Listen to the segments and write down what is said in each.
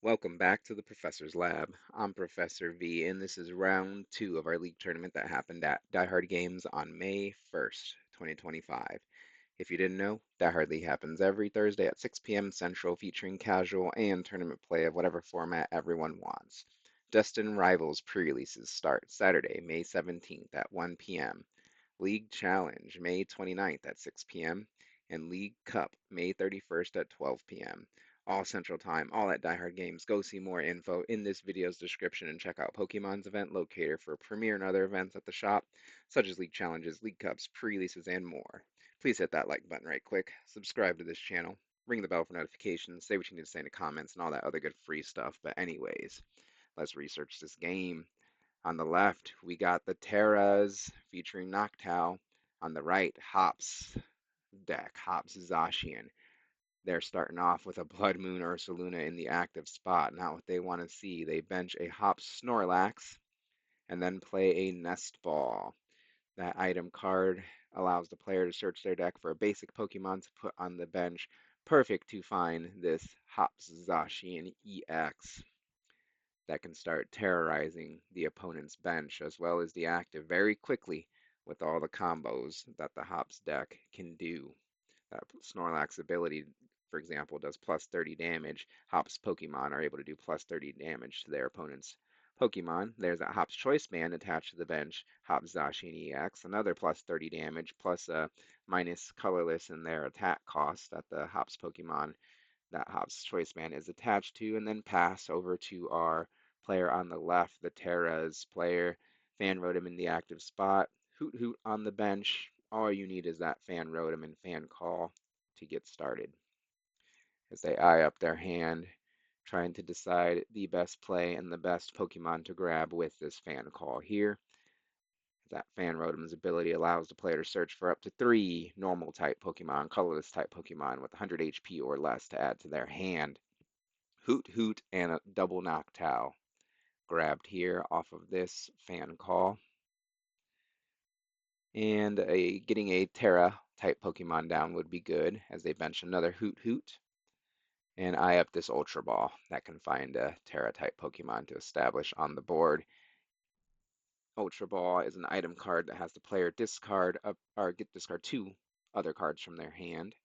Welcome back to the Professor's Lab. I'm Professor V, and this is round two of our league tournament that happened at Die Hard Games on May 1st, 2025. If you didn't know, Die Hard League happens every Thursday at 6 p.m. Central, featuring casual and tournament play of whatever format everyone wants. Destined Rivals pre-releases start Saturday, May 17th at 1 p.m. League Challenge, May 29th at 6 p.m., and League Cup, May 31st at 12 p.m. All Central Time, all at Die Hard Games. Go see more info in this video's description and check out Pokemon's event locator for premiere and other events at the shop, such as League Challenges, League Cups, pre-releases, and more. Please hit that like button right quick, subscribe to this channel, ring the bell for notifications, say what you need to say in the comments, and all that other good free stuff. But anyways, let's research this game. On the left, we got the Teras featuring Noctowl. On the right, Hop's deck, Hop's Zacian. They're starting off with a Blood Moon Ursaluna in the active spot. Not what they want to see. They bench a Hop's Snorlax and then play a Nest Ball. That item card allows the player to search their deck for a basic Pokemon to put on the bench. Perfect to find this Hop's Zacian EX that can start terrorizing the opponent's bench as well as the active very quickly with all the combos that the Hops deck can do. That Snorlax ability, for example, does plus 30 damage. Hops Pokemon are able to do plus 30 damage to their opponent's Pokemon. There's a Hops Choice Band attached to the bench, Hops Zacian EX, another plus 30 damage, plus a minus colorless in their attack cost that the Hops Pokemon that Hops Choice Band is attached to, and then pass over to our player on the left, the Tera's player. Fan Rotom in the active spot. Hoot Hoot on the bench. All you need is that Fan Rotom and Fan Call to get started. As they eye up their hand, trying to decide the best play and the best Pokemon to grab with this Fan Call here. That Fan Rotom's ability allows the player to search for up to 3 normal type Pokemon, colorless type Pokemon with 100 HP or less to add to their hand. Hoot Hoot and a double Noctowl grabbed here off of this Fan Call. And getting a Tera type Pokemon down would be good as they bench another Hoot Hoot and eye up this Ultra Ball that can find a Tera type Pokemon to establish on the board. Ultra Ball is an item card that has the player discard up or discard 2 other cards from their hand.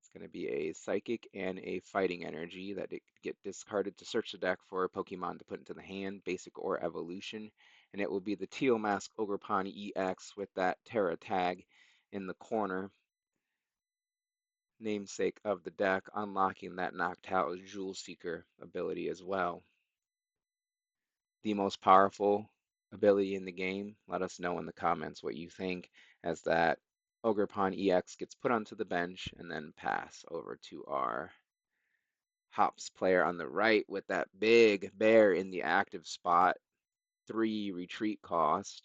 It's going to be a Psychic and a Fighting Energy that get discarded to search the deck for a Pokemon to put into the hand, Basic or Evolution. And it will be the Teal Mask Ogerpon EX with that Tera tag in the corner, namesake of the deck, unlocking that Noctowl's Jewel Seeker ability as well. The most powerful ability in the game? Let us know in the comments what you think, as that Ogerpon EX gets put onto the bench and then pass over to our Hops player on the right with that big bear in the active spot, 3 retreat cost.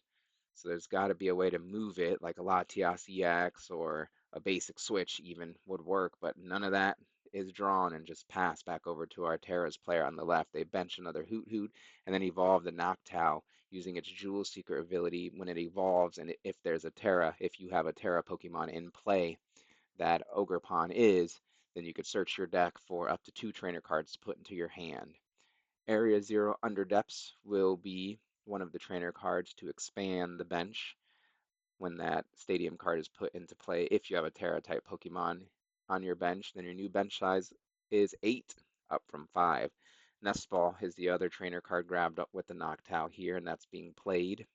So there's got to be a way to move it, like a Latias EX or a basic switch even would work, but none of that is drawn and just pass back over to our Terra's player on the left. They bench another Hoot Hoot and then evolve the Noctowl using its Jewel Seeker ability when it evolves. And if there's a Terra, if you have a Terra Pokemon in play that Ogerpon is, then you could search your deck for up to 2 trainer cards to put into your hand. Area 0 Under Depths will be one of the trainer cards to expand the bench when that stadium card is put into play. If you have a Terra type Pokemon on your bench, then your new bench size is 8, up from 5. Nest Ball is the other trainer card grabbed up with the Noctowl here, and that's being played.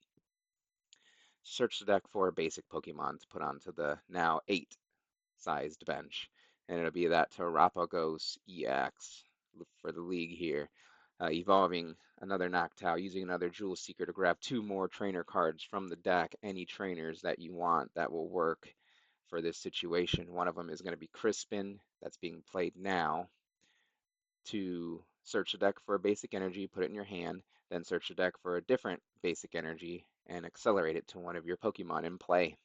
Search the deck for a basic Pokemon to put onto the now 8 sized bench. And it'll be that Terrapagos EX for the league here. Evolving another Noctowl, using another Jewel Seeker to grab 2 more trainer cards from the deck, any trainers that you want that will work for this situation. One of them is going to be Crispin, that's being played now, to search the deck for a basic energy, put it in your hand, then search the deck for a different basic energy and accelerate it to one of your Pokemon in play.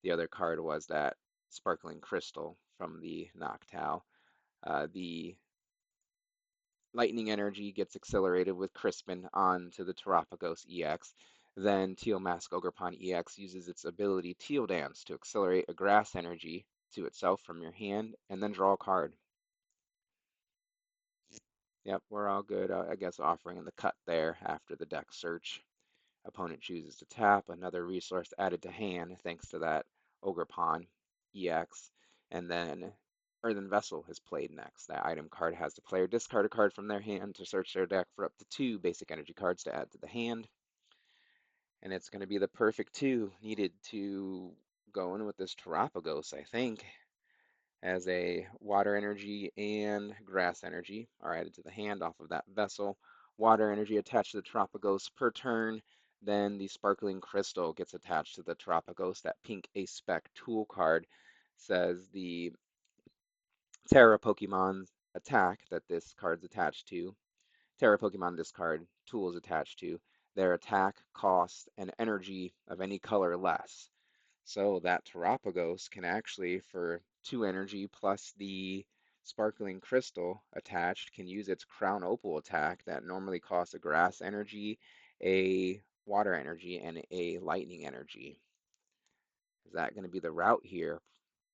The other card was that Sparkling Crystal from the Noctowl. The Lightning Energy gets accelerated with Crispin onto the Terrapagos EX. Then Teal Mask Ogerpon EX uses its ability Teal Dance to accelerate a Grass Energy to itself from your hand and then draw a card. Yep, we're all good. I guess offering the cut there after the deck search. Opponent chooses to tap, another resource added to hand thanks to that Ogre Pawn EX, and then Earthen Vessel is played next. That item card has the player discard a card from their hand to search their deck for up to 2 basic energy cards to add to the hand, and it's going to be the perfect 2 needed to go in with this Terapagos, I think, as a water energy and grass energy are added to the hand off of that vessel. Water energy attached to the Tropicos per turn. Then the sparkling crystal gets attached to the Tropicos. That pink Ace Spec tool card says the Tera Pokemon attack that this card's attached to. Tera Pokemon this card tool is attached to. Their attack, cost, and energy of any color less. So that Terapagos can actually, for 2 energy plus the Sparkling Crystal attached, can use its Crown Opal attack that normally costs a Grass energy, a Water energy, and a Lightning energy. Is that going to be the route here?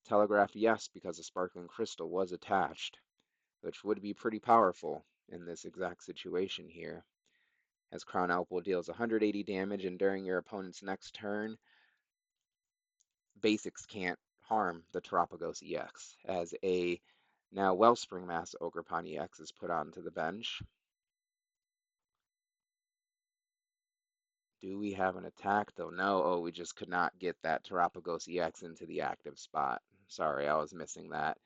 Telegraph yes, because the Sparkling Crystal was attached, which would be pretty powerful in this exact situation here. As Crown Opal deals 180 damage, and during your opponent's next turn, basics can't harm the Terapagos EX, as a now Wellspring Mass Ogerpon EX is put onto the bench. Do we have an attack though? No. Oh, we just could not get that Terapagos EX into the active spot. Sorry, I was missing that.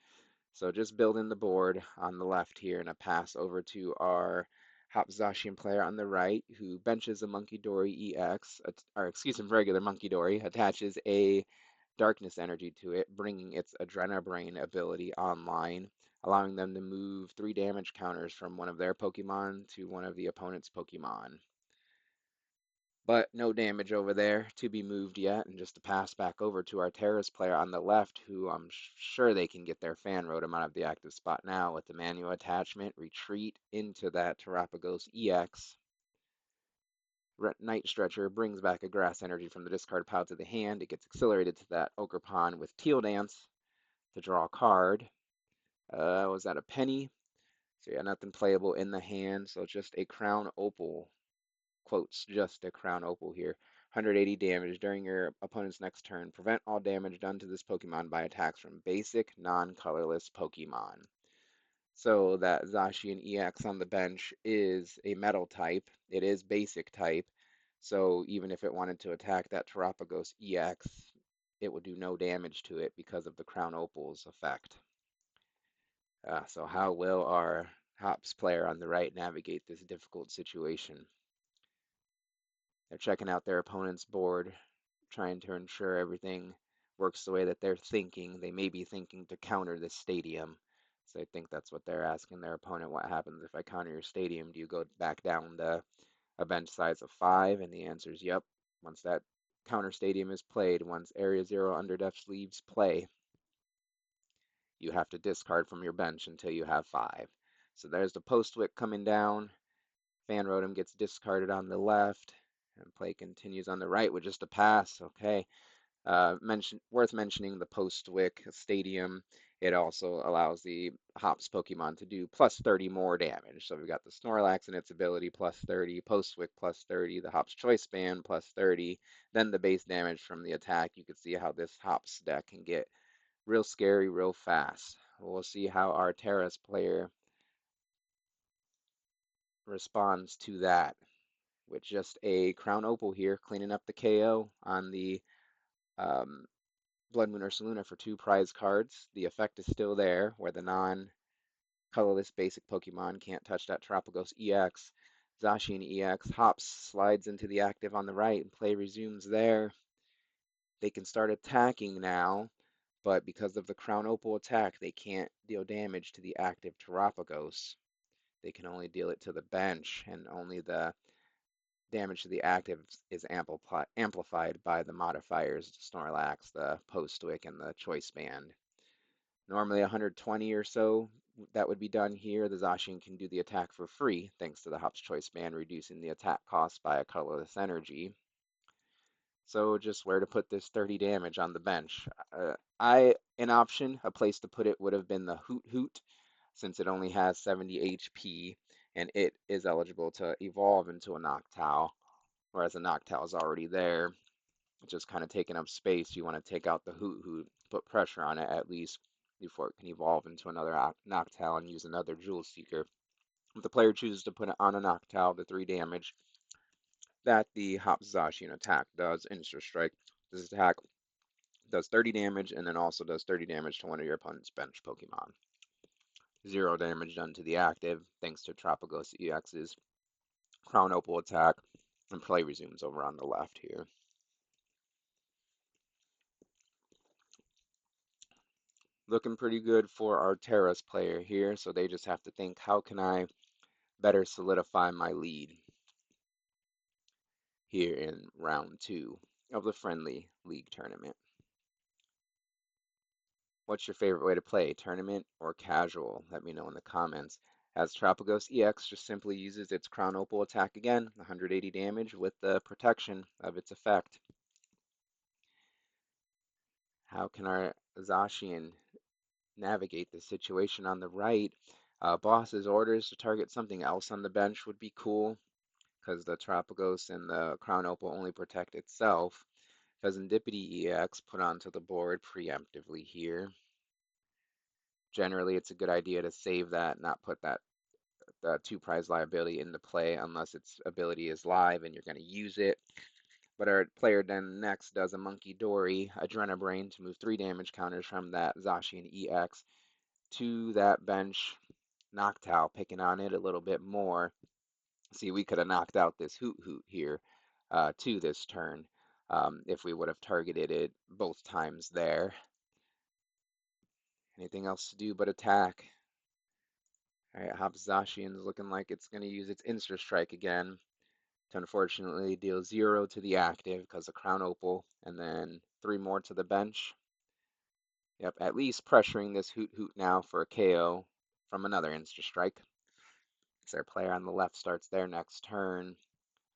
So just building the board on the left here, and a pass over to our Hop Zacian player on the right, who benches a Monkey Dory EX, or excuse me, regular Monkey Dory, attaches a darkness energy to it, bringing its Adrenabrain ability online, allowing them to move 3 damage counters from one of their Pokemon to one of the opponent's Pokemon. But no damage over there to be moved yet, and just to pass back over to our Terrace player on the left, who I'm sure they can get their fan rotom out of the active spot now with the manual attachment, retreat into that Terapagos EX. Night Stretcher brings back a grass energy from the discard pile to the hand. It gets accelerated to that Ogerpon with Teal Dance to draw a card. Was that a penny? So yeah, nothing playable in the hand. So just a Crown Opal, quotes, just a Crown Opal here. 180 damage during your opponent's next turn. Prevent all damage done to this Pokemon by attacks from basic, non-colorless Pokemon. So that Zacian EX on the bench is a metal type. It is basic type. So even if it wanted to attack that Terapagos EX, it would do no damage to it because of the Crown Opal's effect. So how will our Hops player on the right navigate this difficult situation? They're checking out their opponent's board, trying to ensure everything works the way that they're thinking. They may be thinking to counter this stadium. So I think that's what they're asking their opponent. What happens if I counter your stadium? Do you go back down to a bench size of 5? And the answer is yep. Once that counter stadium is played, once Area 0 Underdepths leaves play, you have to discard from your bench until you have 5. So there's the Postwick coming down. Fan Rotom gets discarded on the left, and play continues on the right with just a pass. Okay. Worth mentioning the Postwick Stadium. It also allows the Hops Pokemon to do plus 30 more damage. So we've got the Snorlax and its ability plus 30, Postwick plus 30, the Hops Choice Band plus 30, then the base damage from the attack. You can see how this Hops deck can get real scary real fast. We'll see how our Terrace player responds to that with just a Crown Opal here, cleaning up the KO on the um, Blood Moon Ursaluna for 2 prize cards. The effect is still there, where the non-colorless basic Pokemon can't touch that Terapagos EX. Zacian EX hops, slides into the active on the right, and play resumes there. They can start attacking now, but because of the Crown Opal attack, they can't deal damage to the active Terapagos. They can only deal it to the bench, and only the damage to the active is amplified by the modifiers, Snorlax, the Postwick, and the Choice Band. Normally 120 or so that would be done here. The Zacian can do the attack for free thanks to the Hop's Choice Band, reducing the attack cost by a colorless energy. So just where to put this 30 damage on the bench. An option, a place to put it would have been the Hoot Hoot. since it only has 70 HP and it is eligible to evolve into a Noctowl, whereas a Noctowl is already there. It's just kind of taking up space. You want to take out the Hoot Hoot, put pressure on it at least before it can evolve into another Noctowl and use another Jewel Seeker. If the player chooses to put it on a Noctowl, the 3 damage that the Hop Zacian attack does, Instant Strike. This attack does 30 damage and then also does 30 damage to one of your opponent's bench Pokemon. 0 damage done to the active thanks to Tropicos EX's Crown Opal attack, and play resumes over on the left here. Looking pretty good for our Tera's player here, so they just have to think, how can I better solidify my lead here in round 2 of the friendly league tournament? What's your favorite way to play, tournament or casual? Let me know in the comments. As Tropicos EX just simply uses its Crown Opal attack again, 180 damage with the protection of its effect. How can our Zacian navigate the situation on the right? Boss's orders to target something else on the bench would be cool, because the Tropicos and the Crown Opal only protect itself. Pheasantipity EX put onto the board preemptively here. Generally, it's a good idea to save that, not put that the 2 prize liability into play unless its ability is live and you're going to use it. But our player then next does a Monkey Dory, Adrenabrain, to move 3 damage counters from that Zacian EX to that bench Noctowl, picking on it a little bit more. See, we could have knocked out this Hoot Hoot here to this turn if we would have targeted it both times there. Anything else to do but attack? All right, Zacian's looking like it's going to use its Instant Strike again to unfortunately deal 0 to the active because of Crown Opal, and then 3 more to the bench. Yep, at least pressuring this Hoot Hoot now for a KO from another Instant Strike. As their player on the left starts their next turn.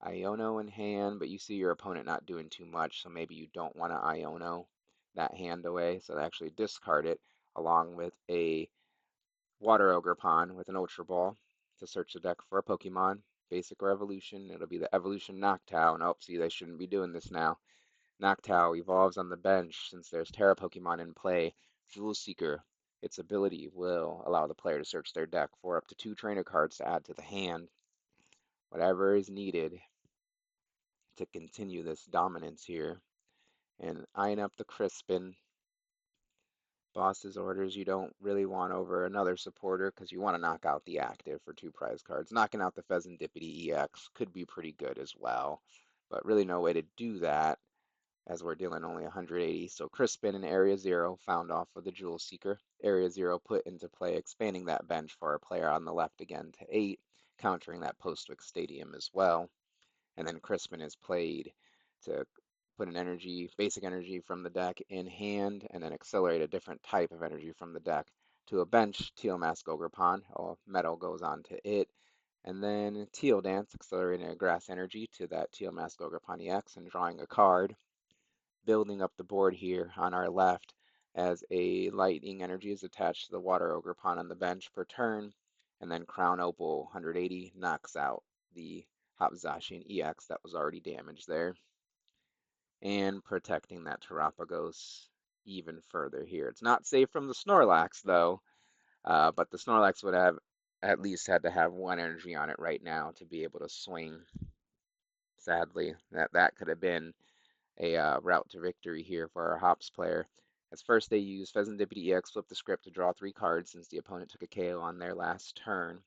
Iono in hand, but you see your opponent not doing too much, so maybe you don't want to Iono that hand away, so they actually discard it along with a Water Ogre Pawn with an Ultra Ball to search the deck for a Pokemon. Basic or Evolution, it'll be the Evolution Noctowl, and oh, see, they shouldn't be doing this now. Noctowl evolves on the bench since there's Tera Pokemon in play. Jewel Seeker, its ability will allow the player to search their deck for up to 2 trainer cards to add to the hand. Whatever is needed to continue this dominance here. And eyeing up the Crispin. Boss's orders you don't really want over another supporter because you want to knock out the active for 2 prize cards. Knocking out the Pheasantipity EX could be pretty good as well, but really no way to do that as we're dealing only 180. So Crispin in Area 0 found off of the Jewel Seeker. Area 0 put into play, expanding that bench for our player on the left again to 8, countering that Postwick Stadium as well. And then Crispin is played to put an energy, basic energy from the deck in hand, and then accelerate a different type of energy from the deck to a bench. Teal Mask Ogrepon, or metal goes on to it. And then Teal Dance, accelerating a grass energy to that Teal Mask Ogrepon EX and drawing a card. Building up the board here on our left as a lightning energy is attached to the Water Ogrepon on the bench per turn. And then Crown Opal 180 knocks out the Hop Zacian EX that was already damaged there, and protecting that Terapagos even further here. It's not safe from the Snorlax though, but the Snorlax would have at least had to have 1 energy on it right now to be able to swing. Sadly, that could have been a route to victory here for our Hops player. As first they use Pheasantipity EX, flip the script to draw 3 cards since the opponent took a KO on their last turn.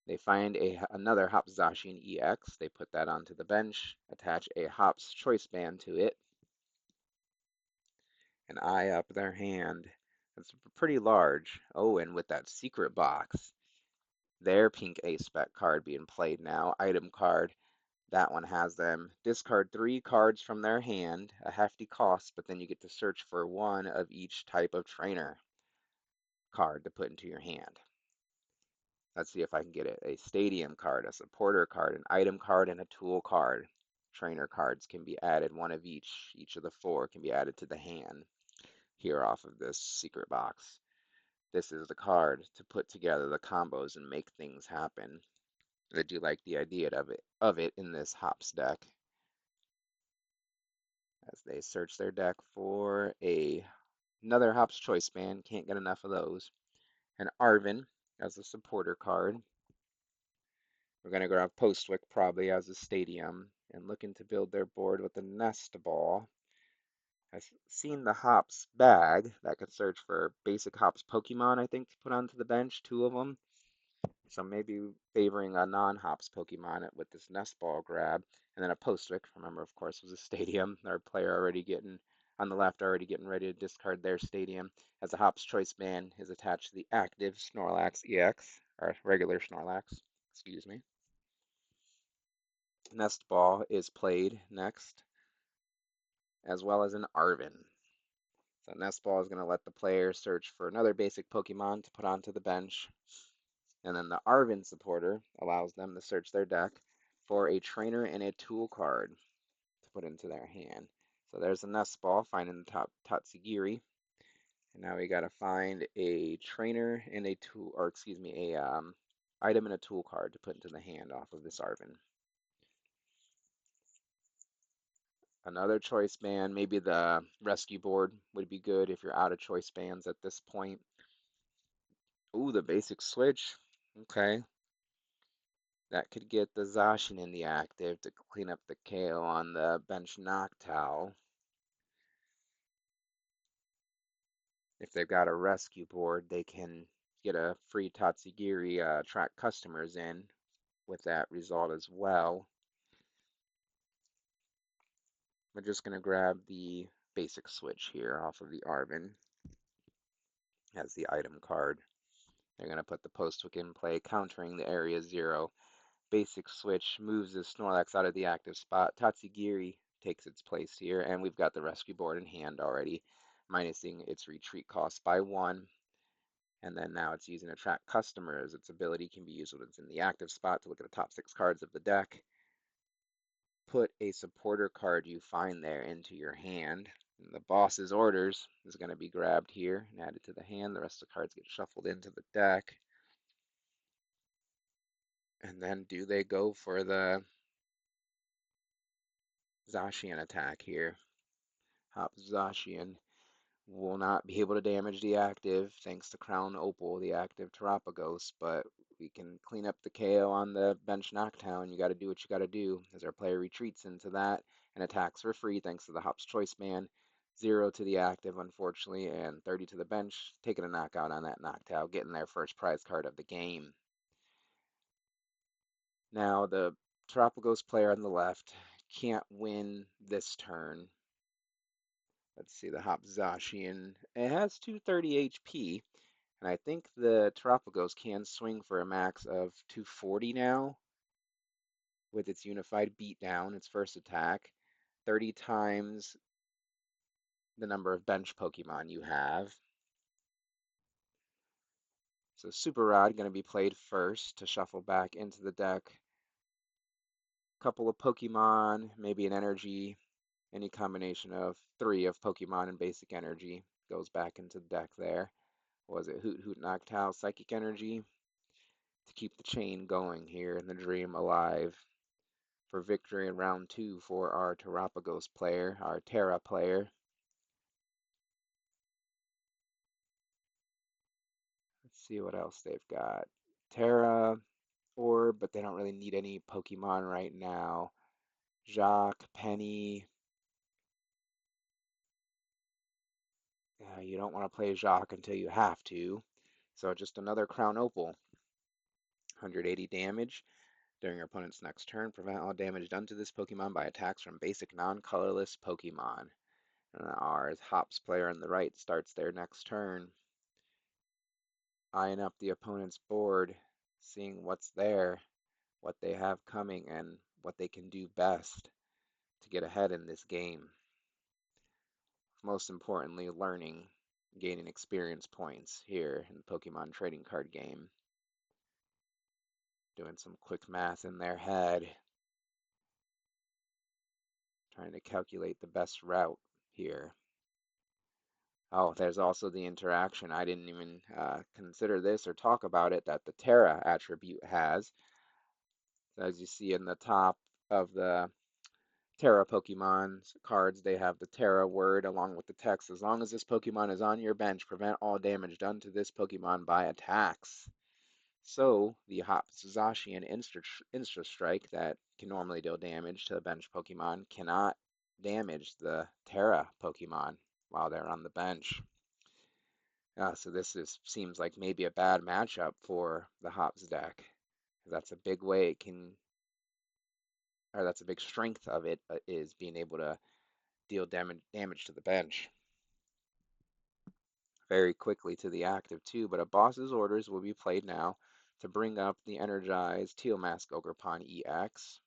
They find another Hops Zacian EX. They put that onto the bench, attach a Hops Choice Band to it, and eye up their hand. It's pretty large. Oh, and with that secret box, their pink Ace-Spec card being played now, item card. That one has them discard 3 cards from their hand, a hefty cost, but then you get to search for 1 of each type of trainer card to put into your hand. Let's see if I can get it. A stadium card, a supporter card, an item card, and a tool card. Trainer cards can be added, 1 of each. Each of the 4 can be added to the hand here off of this secret box. this is the card to put together the combos and make things happen. I do like the idea of it in this Hops deck as they search their deck for another Hops Choice Band. Can't get enough of those. And Arvin as a supporter card. We're going to grab Postwick probably as a stadium and looking to build their board with the Nest Ball. I've seen the Hops bag that could search for basic Hops Pokemon, I think, to put onto the bench, two of them. So maybe favoring a non-Hops Pokemon with this Nest Ball grab, and then a Postwick. Remember, of course, was a stadium. Our player already getting on the left, already getting ready to discard their stadium. As a Hops Choice Band is attached to the active Snorlax EX, or regular Snorlax, excuse me. Nest Ball is played next, as well as an Arvin. So Nest Ball is going to let the player search for another basic Pokemon to put onto the bench. And then the Arvin supporter allows them to search their deck for a trainer and a tool card to put into their hand. So there's a Nest Ball finding the top Tatsugiri. And now we got to find a trainer and a tool, or excuse me, a item and a tool card to put into the hand off of this Arvin. Another choice band, maybe the rescue board would be good if you're out of choice bands at this point. Ooh, the basic switch. Okay. That could get the Zacian in the active to clean up the KO on the bench Noctowl. If they've got a rescue board, they can get a free Tatsugiri track customers in with that result as well. We're just going to grab the basic switch here off of the Arvin as the item card. They're going to put the Postwick in play, countering the Area 0. Basic switch moves the Snorlax out of the active spot. Tatsugiri takes its place here, and we've got the rescue board in hand already, minusing its retreat cost by 1. And then now it's using Attract Customers. Its ability can be used when it's in the active spot to look at the top 6 cards of the deck. Put a supporter card you find there into your hand. And the boss's orders is going to be grabbed here and added to the hand. The rest of the cards get shuffled into the deck. And then do they go for the Zacian attack here? Hop Zacian will not be able to damage the active thanks to Crown Opal, the active Terapagos, but we can clean up the KO on the bench Knockdown. You got to do what you got to do as our player retreats into that and attacks for free thanks to the Hop's Choice Man. 0 to the active, unfortunately, and 30 to the bench, taking a knockout on that Knockdown, getting their first prize card of the game. Now, the Terapagos player on the left can't win this turn. Let's see, the Hop Zacian. It has 230 HP, and I think the Terapagos can swing for a max of 240 now with its Unified Beatdown, its first attack, 30 times the number of bench Pokemon you have. So Super Rod going to be played first to shuffle back into the deck. Couple of Pokemon, maybe an energy, any combination of 3 of Pokemon and basic energy goes back into the deck there. Was it Hoot Hoot Noctowl Psychic Energy to keep the chain going here and the dream alive for victory in round 2 for our Terapagos player, our Tera player. Let's see what else they've got. Tera, Orb, but they don't really need any Pokemon right now. Jacques, Penny. You don't want to play Jacques until you have to. So just another Crown Opal. 180 damage. During your opponent's next turn, prevent all damage done to this Pokemon by attacks from basic non-colorless Pokemon. And ours, Hops player on the right, starts their next turn. Eyeing up the opponent's board, seeing what's there, what they have coming, and what they can do best to get ahead in this game. Most importantly, learning, gaining experience points here in the Pokemon trading card game. Doing some quick math in their head, trying to calculate the best route here. Oh, there's also the interaction. I didn't even consider this or talk about it that the Tera attribute has. So as you see in the top of the Tera Pokemon's cards, they have the Tera word along with the text. As long as this Pokemon is on your bench, prevent all damage done to this Pokemon by attacks. So the Hop Zacian Insta Strike that can normally deal damage to the bench Pokemon cannot damage the Tera Pokemon while they're on the bench. So seems like maybe a bad matchup for the Hops deck. That's a big way it can, or that's a big strength of it is being able to deal damage to the bench very quickly to the active too. But a boss's orders will be played now to bring up the energized Teal Mask Ogerpon EX.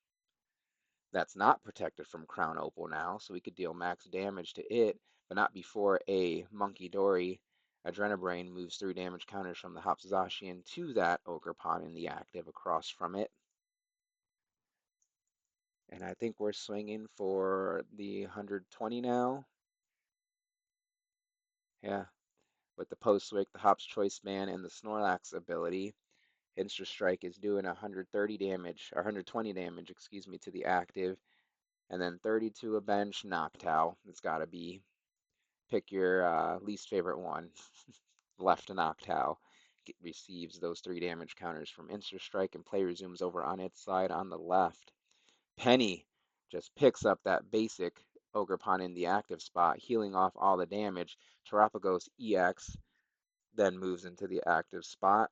That's not protected from Crown Opal now, so we could deal max damage to it, but not before a Monkey Dory Adrenabrain moves 3 damage counters from the Hopsasashian to that Ogerpon in the active across from it. And I think we're swinging for the 120 now. Yeah, with the Post Switch, the Hop's Choice Man, and the Snorlax ability. Instra Strike is doing 130 damage, or 120 damage, excuse me, to the active, and then 30 to a bench Noctowl. It's got to be. Pick your least favorite one. Left Noctowl receives those 3 damage counters from Instra Strike, and play resumes over on its side on the left. Penny just picks up that basic Ogerpon in the active spot, healing off all the damage. Terapagos EX then moves into the active spot,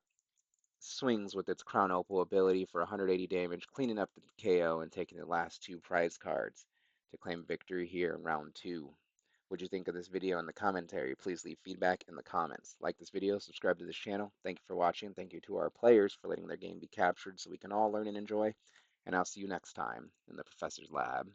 swings with its Crown Opal ability for 180 damage, cleaning up the KO and taking the last 2 prize cards to claim victory here in round 2. What'd you think of this video in the commentary? Please leave feedback in the comments. Like this video, subscribe to this channel. Thank you for watching. Thank you to our players for letting their game be captured so we can all learn and enjoy. And I'll see you next time in the Professor's Lab.